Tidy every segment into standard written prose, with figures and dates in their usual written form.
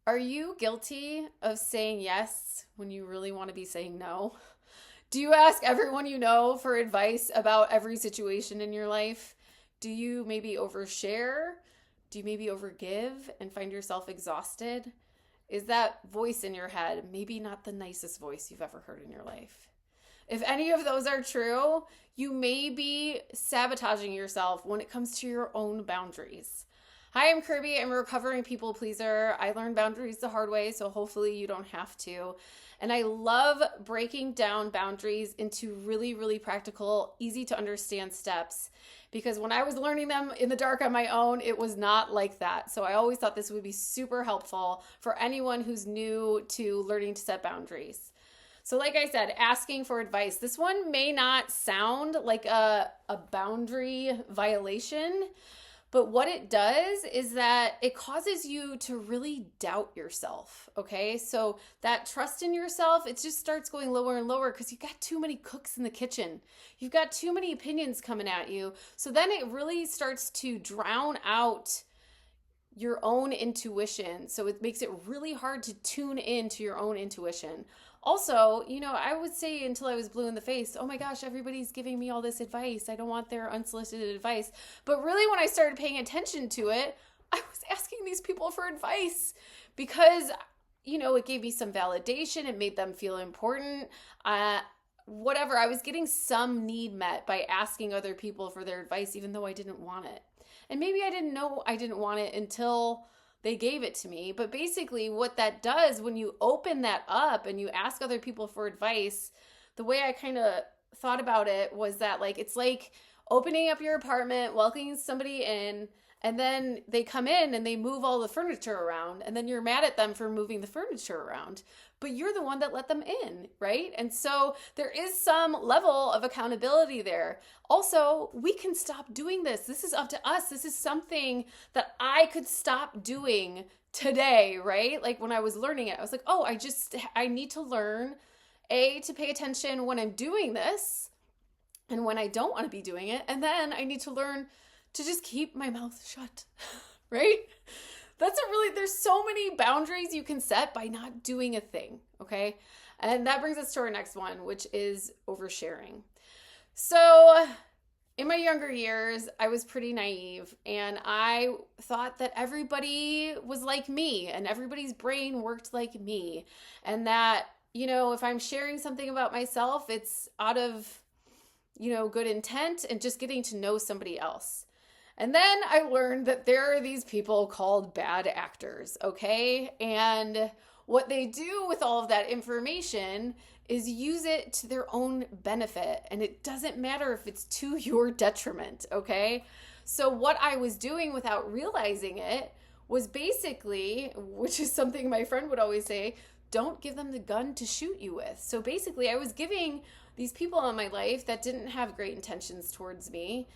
Are you guilty of saying yes when you really want to be saying no? Do you ask everyone you know for advice about every situation in your life? Do you maybe overshare? Do you maybe overgive and find yourself exhausted? Is that voice in your head maybe not the nicest voice you've ever heard in your life? If any of those are true, you may be sabotaging yourself when it comes to your own boundaries. Hi, I'm Kirby. I'm a recovering people pleaser. I learned boundaries the hard way, so hopefully you don't have to. And I love breaking down boundaries into really, really practical, easy to understand steps. Because when I was learning them in the dark on my own, it was not like that. So I always thought this would be super helpful for anyone who's new to learning to set boundaries. So like I said, asking for advice. This one may not sound like a boundary violation, but what it does is that it causes you to really doubt yourself, okay? So that trust in yourself, it just starts going lower and lower because you've got too many cooks in the kitchen. You've got too many opinions coming at you. So then it really starts to drown out your own intuition. So it makes it really hard to tune into your own intuition. Also, I would say until I was blue in the face, oh my gosh, everybody's giving me all this advice. I don't want their unsolicited advice. But really, when I started paying attention to it, I was asking these people for advice because, it gave me some validation. It made them feel important. Whatever, I was getting some need met by asking other people for their advice, even though I didn't want it. And maybe I didn't know I didn't want it until they gave it to me. But basically what that does when you open that up and you ask other people for advice, the way I kind of thought about it was that it's like opening up your apartment, welcoming somebody in, and then they come in and they move all the furniture around, and then you're mad at them for moving the furniture around. But you're the one that let them in, right? And so there is some level of accountability there. Also, we can stop doing this. This is up to us. This is something that I could stop doing today, right? Like when I was learning it, I was like, oh, I need to learn, to pay attention when I'm doing this and when I don't want to be doing it. And then I need to learn to just keep my mouth shut, right? There's so many boundaries you can set by not doing a thing, okay? And that brings us to our next one, which is oversharing. So in my younger years, I was pretty naive and I thought that everybody was like me and everybody's brain worked like me. And that, if I'm sharing something about myself, it's out of, good intent and just getting to know somebody else. And then I learned that there are these people called bad actors, okay? And what they do with all of that information is use it to their own benefit. And it doesn't matter if it's to your detriment, okay? So what I was doing without realizing it was basically, which is something my friend would always say, don't give them the gun to shoot you with. So basically I was giving these people in my life that didn't have great intentions towards me,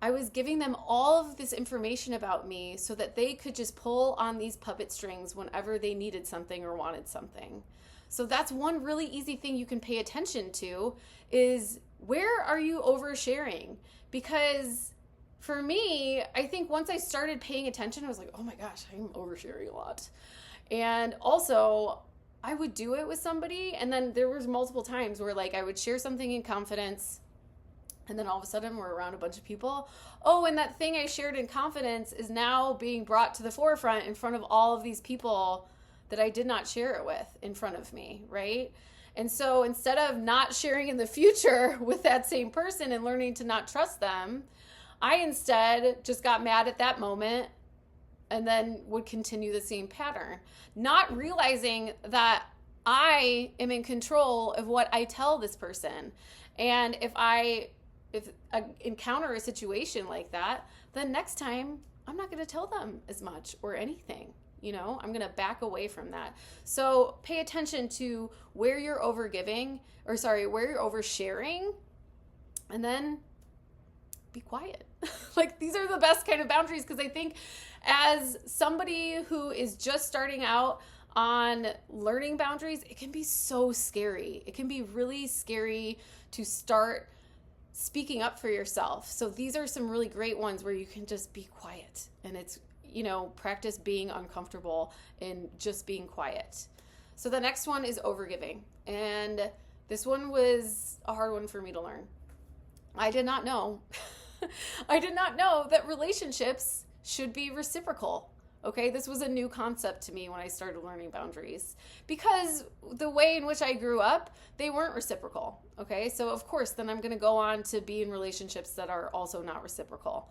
I was giving them all of this information about me so that they could just pull on these puppet strings whenever they needed something or wanted something. So that's one really easy thing you can pay attention to is where are you oversharing? Because for me, I think once I started paying attention, I was like, oh my gosh, I'm oversharing a lot. And also, I would do it with somebody, and then there was multiple times where I would share something in confidence, and then all of a sudden we're around a bunch of people. Oh, and that thing I shared in confidence is now being brought to the forefront in front of all of these people that I did not share it with in front of me, right? And so instead of not sharing in the future with that same person and learning to not trust them, I instead just got mad at that moment and then would continue the same pattern, not realizing that I am in control of what I tell this person. And if I encounter a situation like that, then next time I'm not going to tell them as much or anything. I'm going to back away from that. So pay attention to where you're overgiving, where you're oversharing, and then be quiet. These are the best kind of boundaries, because I think as somebody who is just starting out on learning boundaries, it can be so scary. It can be really scary to start speaking up for yourself. So these are some really great ones where you can just be quiet, and it's practice being uncomfortable and just being quiet. So the next one is overgiving. And this one was a hard one for me to learn. I did not know. I did not know that relationships should be reciprocal. Okay, this was a new concept to me when I started learning boundaries, because the way in which I grew up, they weren't reciprocal. Okay, so of course, then I'm going to go on to be in relationships that are also not reciprocal.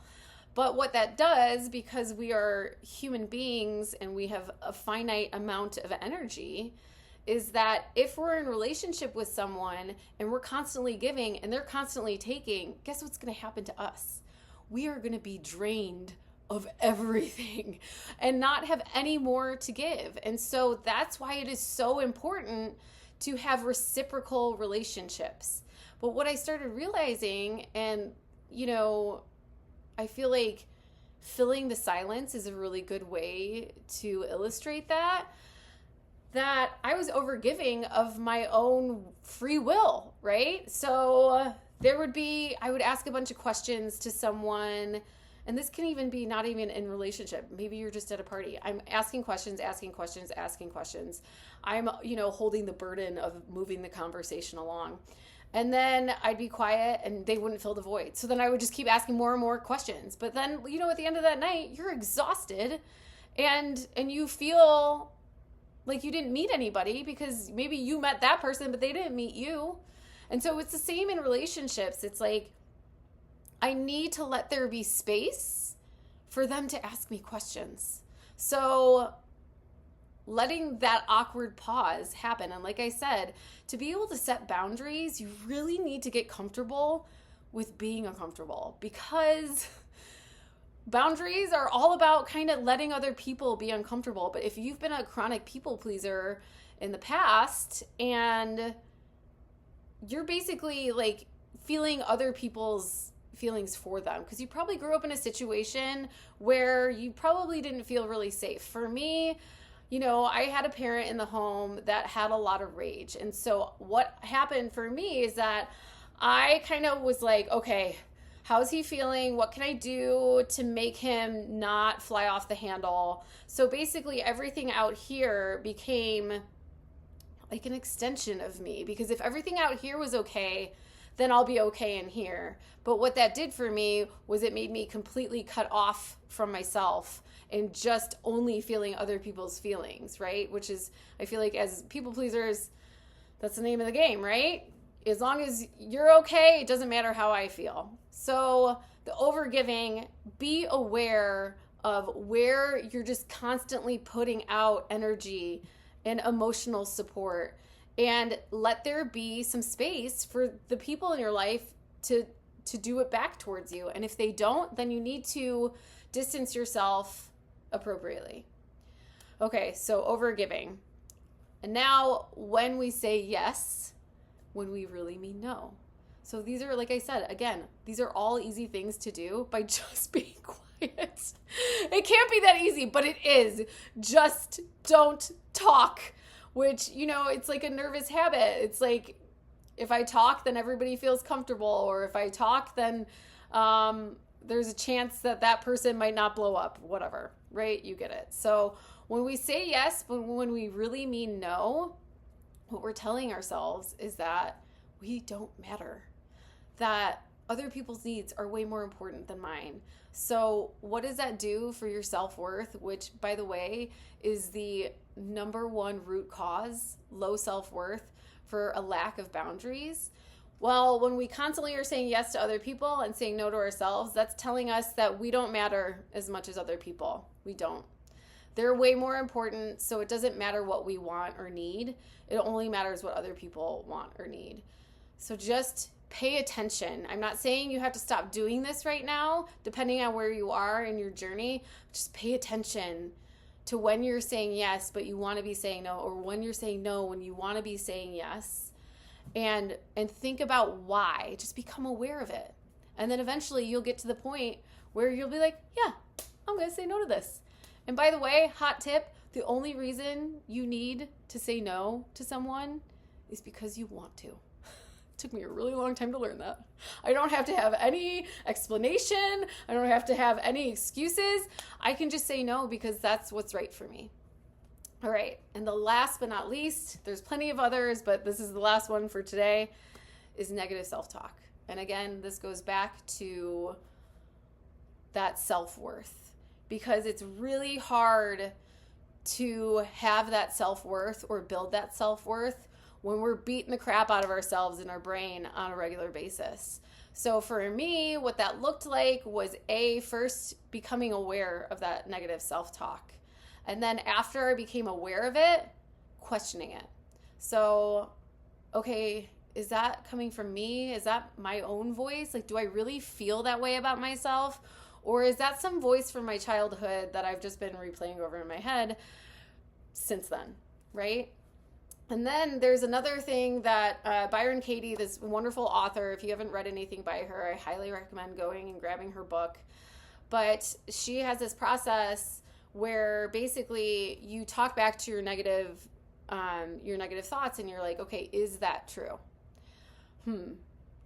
But what that does, because we are human beings and we have a finite amount of energy, is that if we're in relationship with someone and we're constantly giving and they're constantly taking, guess what's going to happen to us? We are going to be drained of everything and not have any more to give. And so that's why it is so important to have reciprocal relationships. But what I started realizing, and I feel like filling the silence is a really good way to illustrate that I was overgiving of my own free will, right? So I would ask a bunch of questions to someone. And this can even be not even in relationship. Maybe you're just at a party. I'm asking questions. I'm, holding the burden of moving the conversation along. And then I'd be quiet and they wouldn't fill the void. So then I would just keep asking more and more questions. But then, at the end of that night, you're exhausted and you feel like you didn't meet anybody, because maybe you met that person, but they didn't meet you. And so it's the same in relationships. It's like, I need to let there be space for them to ask me questions. So letting that awkward pause happen. And like I said, to be able to set boundaries, you really need to get comfortable with being uncomfortable, because boundaries are all about kind of letting other people be uncomfortable. But if you've been a chronic people pleaser in the past and you're basically like feeling other people's feelings for them, because you probably grew up in a situation where you probably didn't feel really safe. For me, I had a parent in the home that had a lot of rage. And so what happened for me is that I kind of was like, okay, how's he feeling? What can I do to make him not fly off the handle? So basically everything out here became like an extension of me, because if everything out here was okay, then I'll be okay in here. But what that did for me was it made me completely cut off from myself and just only feeling other people's feelings, right? Which is, I feel like as people pleasers, that's the name of the game, right? As long as you're okay, it doesn't matter how I feel. So the overgiving, be aware of where you're just constantly putting out energy and emotional support, and let there be some space for the people in your life to do it back towards you. And if they don't, then you need to distance yourself appropriately. Okay, so overgiving. And now when we say yes, when we really mean no. So these are, like I said, again, these are all easy things to do by just being quiet. It can't be that easy, but it is. Just don't talk, which, it's like a nervous habit. It's like, if I talk, then everybody feels comfortable. Or if I talk, then there's a chance that person might not blow up, whatever, right? You get it. So when we say yes, but when we really mean no, what we're telling ourselves is that we don't matter, that other people's needs are way more important than mine. So what does that do for your self-worth, which, by the way, is the number one root cause, low self-worth, for a lack of boundaries? Well, when we constantly are saying yes to other people and saying no to ourselves, that's telling us that we don't matter as much as other people. We don't. They're way more important, so it doesn't matter what we want or need. It only matters what other people want or need. So just pay attention. I'm not saying you have to stop doing this right now, depending on where you are in your journey. Just pay attention to when you're saying yes, but you want to be saying no, or when you're saying no, when you want to be saying yes. And think about why. Just become aware of it. And then eventually you'll get to the point where you'll be like, yeah, I'm going to say no to this. And by the way, hot tip, the only reason you need to say no to someone is because you want to. Took me a really long time to learn that. I don't have to have any explanation. I don't have to have any excuses. I can just say no because that's what's right for me. All right. And the last but not least, there's plenty of others, but this is the last one for today, is negative self-talk. And again, this goes back to that self-worth, because it's really hard to have that self-worth or build that self-worth when we're beating the crap out of ourselves in our brain on a regular basis. So for me, what that looked like was first becoming aware of that negative self-talk. And then after I became aware of it, questioning it. So, okay, is that coming from me? Is that my own voice? Like, do I really feel that way about myself? Or is that some voice from my childhood that I've just been replaying over in my head since then, right? And then there's another thing that Byron Katie, this wonderful author, if you haven't read anything by her, I highly recommend going and grabbing her book. But she has this process where basically you talk back to your negative thoughts and you're like, okay, is that true?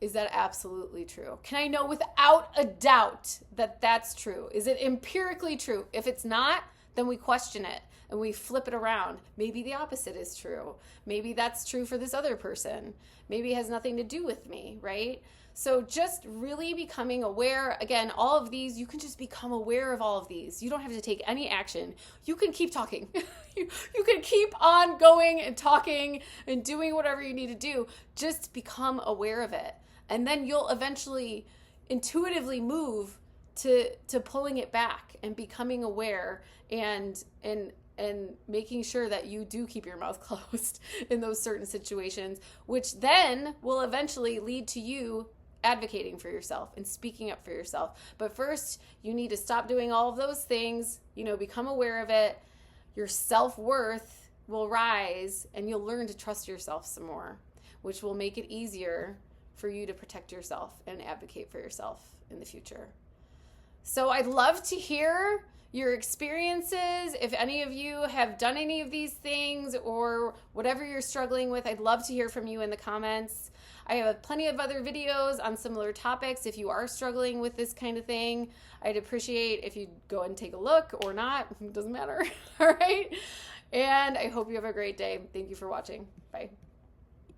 Is that absolutely true? Can I know without a doubt that that's true? Is it empirically true? If it's not, then we question it and we flip it around. Maybe the opposite is true. Maybe that's true for this other person. Maybe it has nothing to do with me, right? So just really becoming aware. Again, all of these, you can just become aware of all of these. You don't have to take any action. You can keep talking. You can keep on going and talking and doing whatever you need to do. Just become aware of it. And then you'll eventually intuitively move to pulling it back and becoming aware and making sure that you do keep your mouth closed in those certain situations, which then will eventually lead to you advocating for yourself and speaking up for yourself. But first, you need to stop doing all of those things, become aware of it. Your self-worth will rise and you'll learn to trust yourself some more, which will make it easier for you to protect yourself and advocate for yourself in the future. So I'd love to hear your experiences. If any of you have done any of these things or whatever you're struggling with, I'd love to hear from you in the comments. I have plenty of other videos on similar topics. If you are struggling with this kind of thing, I'd appreciate if you'd go and take a look or not. It doesn't matter. All right. And I hope you have a great day. Thank you for watching. Bye.